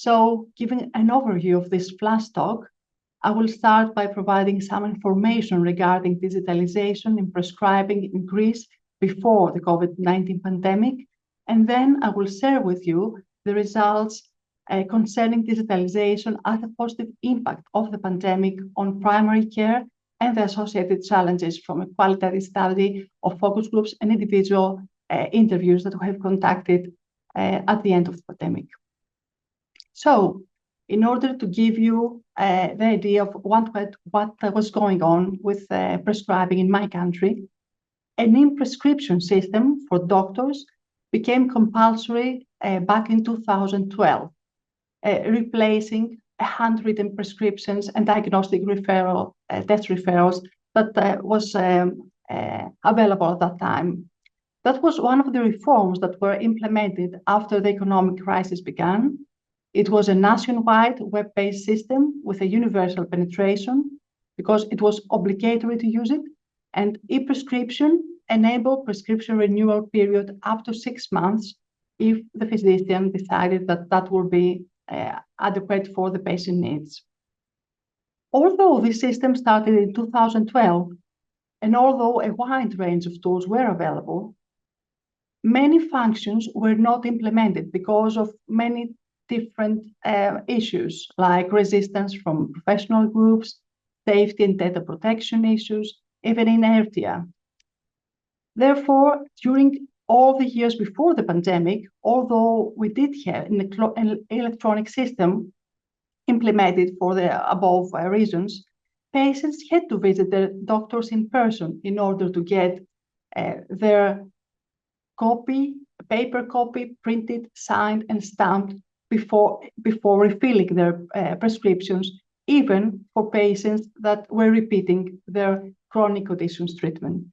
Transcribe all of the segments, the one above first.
So, giving an overview of this flash talk, I will start by providing some information regarding digitalization in prescribing in Greece before the COVID-19 pandemic, and then I will share with you the results concerning digitalization as a positive impact of the pandemic on primary care and the associated challenges from a qualitative study of focus groups and individual interviews that we have conducted at the end of the pandemic. So, in order to give you the idea of what was going on with prescribing in my country, an e-prescription system for doctors became compulsory back in 2012, replacing 100 prescriptions and diagnostic test referrals that was available at that time. That was one of the reforms that were implemented after the economic crisis began. It was a nationwide web-based system with a universal penetration because it was obligatory to use it, and e-prescription enabled prescription renewal period up to 6 months if the physician decided that that will be adequate for the patient needs. Although this system started in 2012, and although a wide range of tools were available, many functions were not implemented because of many different issues like resistance from professional groups, safety and data protection issues, even inertia. Therefore, during all the years before the pandemic, although we did have an electronic system implemented for the above reasons, patients had to visit their doctors in person in order to get their paper copy, printed, signed, and stamped before refilling their prescriptions, even for patients that were repeating their chronic conditions treatment.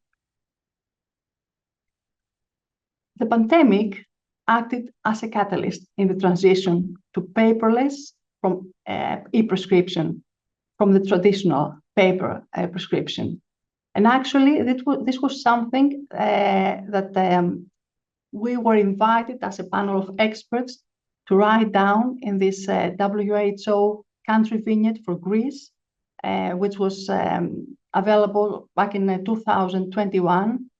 The pandemic acted as a catalyst in the transition to paperless from e-prescription, from the traditional paper prescription. And actually, this was something that we were invited as a panel of experts to write down in this WHO country vignette for Greece, which was available back in 2021,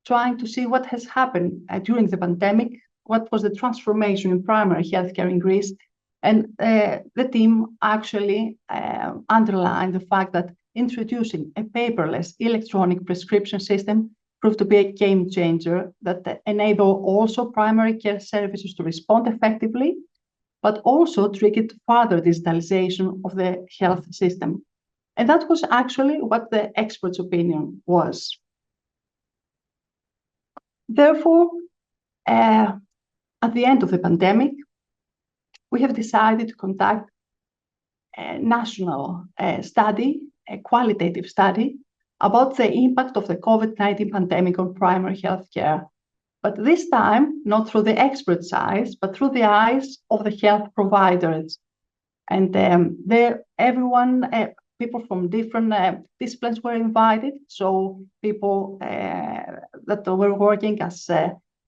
trying to see what has happened during the pandemic, what was the transformation in primary healthcare in Greece. And the team actually underlined the fact that introducing a paperless electronic prescription system proved to be a game changer that enabled also primary care services to respond effectively, but also triggered further digitalization of the health system. And that was actually what the experts' opinion was. Therefore, at the end of the pandemic, we have decided to conduct a national study, a qualitative study, about the impact of the COVID-19 pandemic on primary health care. But this time, not through the experts' eyes, but through the eyes of the health providers. And people from different disciplines were invited. So people that were working as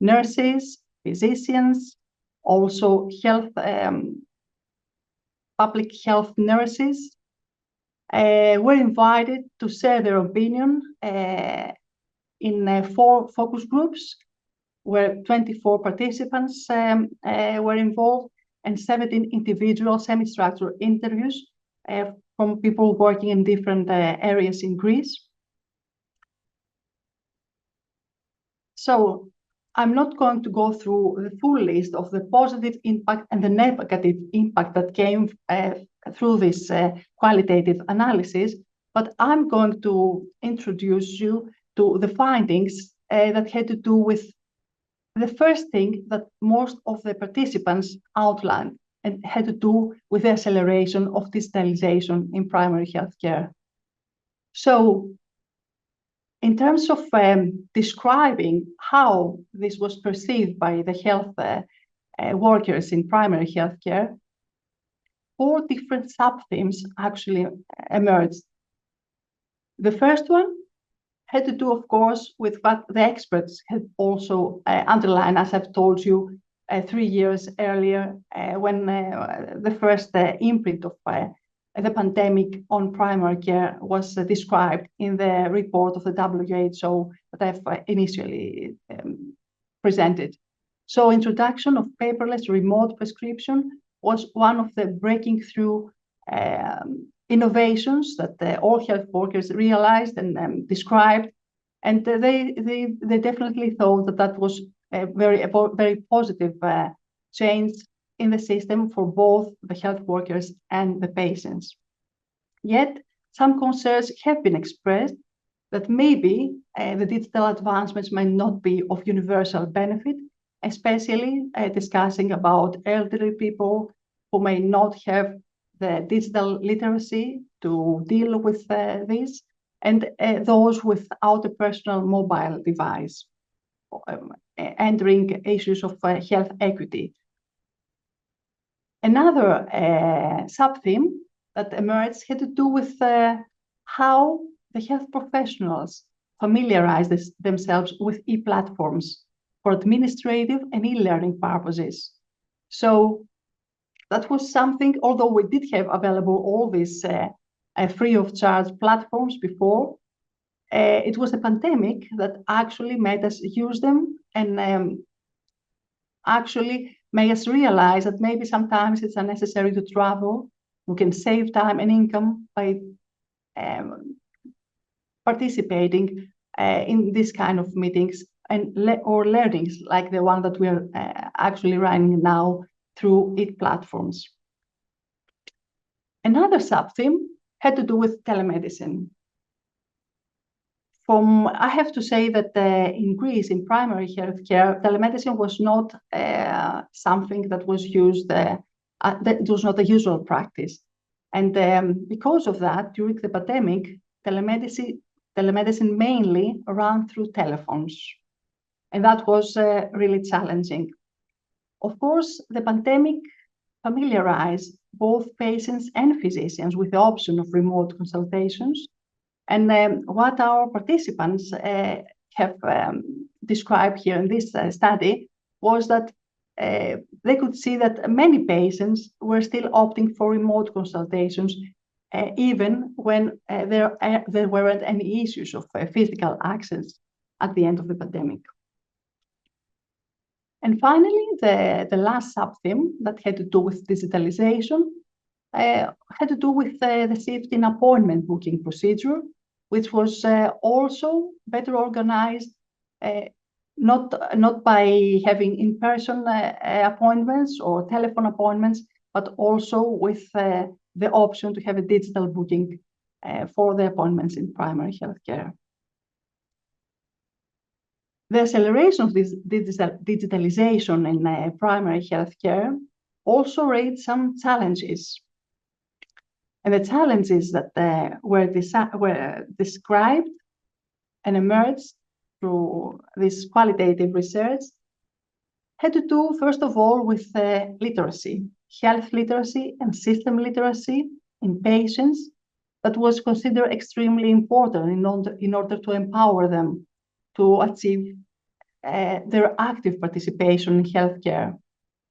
nurses, physicians, also public health nurses, were invited to share their opinion in 4 focus groups, where 24 participants were involved, and 17 individual semi-structured interviews from people working in different areas in Greece. So I'm not going to go through the full list of the positive impact and the negative impact that came through this qualitative analysis, but I'm going to introduce you to the findings that had to do with the first thing that most of the participants outlined, and had to do with the acceleration of digitalization in primary healthcare. So, in terms of describing how this was perceived by the health workers in primary healthcare, 4 different sub-themes actually emerged. The first one had to do, of course, with what the experts had also underlined, as I've told you, 3 years earlier, when the first imprint of the pandemic on primary care was described in the report of the WHO that I've initially presented. So introduction of paperless remote prescription was one of the breaking through innovations that all health workers realized and described. And they definitely thought that that was a very positive change in the system for both the health workers and the patients. Yet, some concerns have been expressed that maybe the digital advancements might not be of universal benefit, especially discussing about elderly people who may not have the digital literacy to deal with this, and those without a personal mobile device, entering issues of health equity. Another sub-theme that emerged had to do with how the health professionals familiarize themselves with e-platforms for administrative and e-learning purposes. So that was something, although we did have available all these free of charge platforms before, it was the pandemic that actually made us use them and actually made us realize that maybe sometimes it's unnecessary to travel. We can save time and income by participating in this kind of meetings or learnings like the one that we are actually running now through e-platforms. Another sub-theme had to do with telemedicine. I have to say that in Greece, in primary healthcare, telemedicine was not something that was used, that was not a usual practice. And because of that, during the pandemic, telemedicine mainly ran through telephones. And that was really challenging. Of course, the pandemic familiarized both patients and physicians with the option of remote consultations. And what our participants have described here in this study was that they could see that many patients were still opting for remote consultations, even when there weren't any issues of physical access at the end of the pandemic. And finally, the last sub-theme that had to do with digitalization had to do with the shift in appointment booking procedure, which was also better organized, not by having in-person appointments or telephone appointments, but also with the option to have a digital booking for the appointments in primary healthcare. The acceleration of this digitalization in primary healthcare also raised some challenges. And the challenges that were described and emerged through this qualitative research had to do, first of all, with literacy, health literacy and system literacy in patients that was considered extremely important in order to empower them to achieve their active participation in healthcare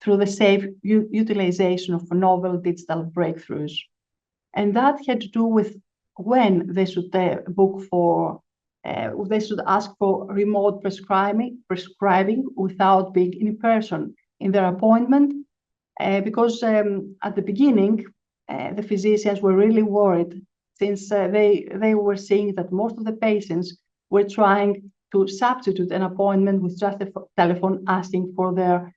through the safe utilization of novel digital breakthroughs. And that had to do with when they should book for, they should ask for remote prescribing without being in person in their appointment, because at the beginning, the physicians were really worried since they were seeing that most of the patients were trying to substitute an appointment with just a telephone asking for their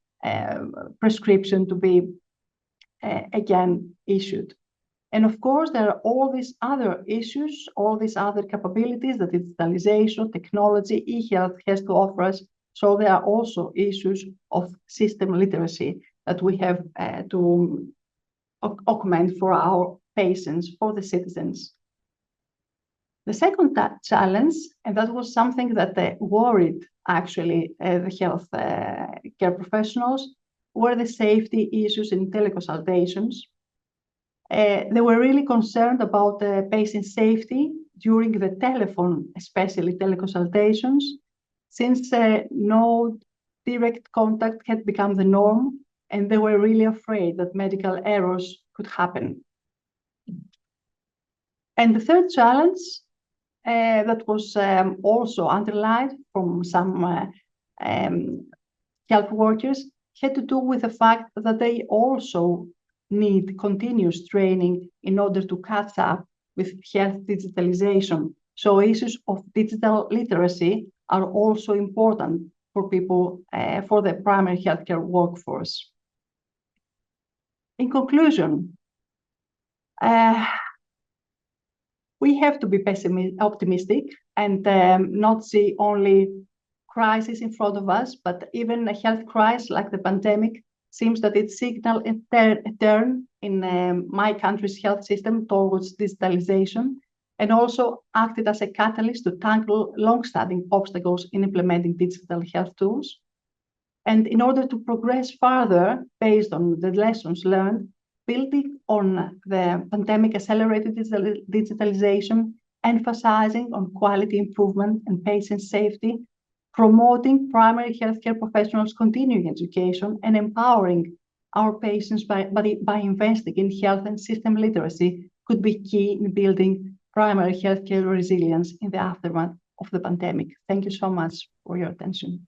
prescription to be again issued. And of course, there are all these other issues, all these other capabilities that digitalization, technology, e-health has to offer us. So there are also issues of system literacy that we have to augment for our patients, for the citizens. The second challenge, and that was something that worried actually the health care professionals, were the safety issues in teleconsultations. They were really concerned about patient safety during the telephone, especially teleconsultations, since no direct contact had become the norm, and they were really afraid that medical errors could happen. And the third challenge that was also underlined from some health workers had to do with the fact that they also need continuous training in order to catch up with health digitalization. So issues of digital literacy are also important for people, for the primary healthcare workforce. In conclusion, we have to be optimistic and not see only crisis in front of us, but even a health crisis like the pandemic seems that it signaled a turn in my country's health system towards digitalization, and also acted as a catalyst to tackle long-standing obstacles in implementing digital health tools. And in order to progress further based on the lessons learned, building on the pandemic accelerated digitalization, emphasizing on quality improvement and patient safety, promoting primary healthcare professionals' continuing education, and empowering our patients by investing in health and system literacy could be key in building primary healthcare resilience in the aftermath of the pandemic. Thank you so much for your attention.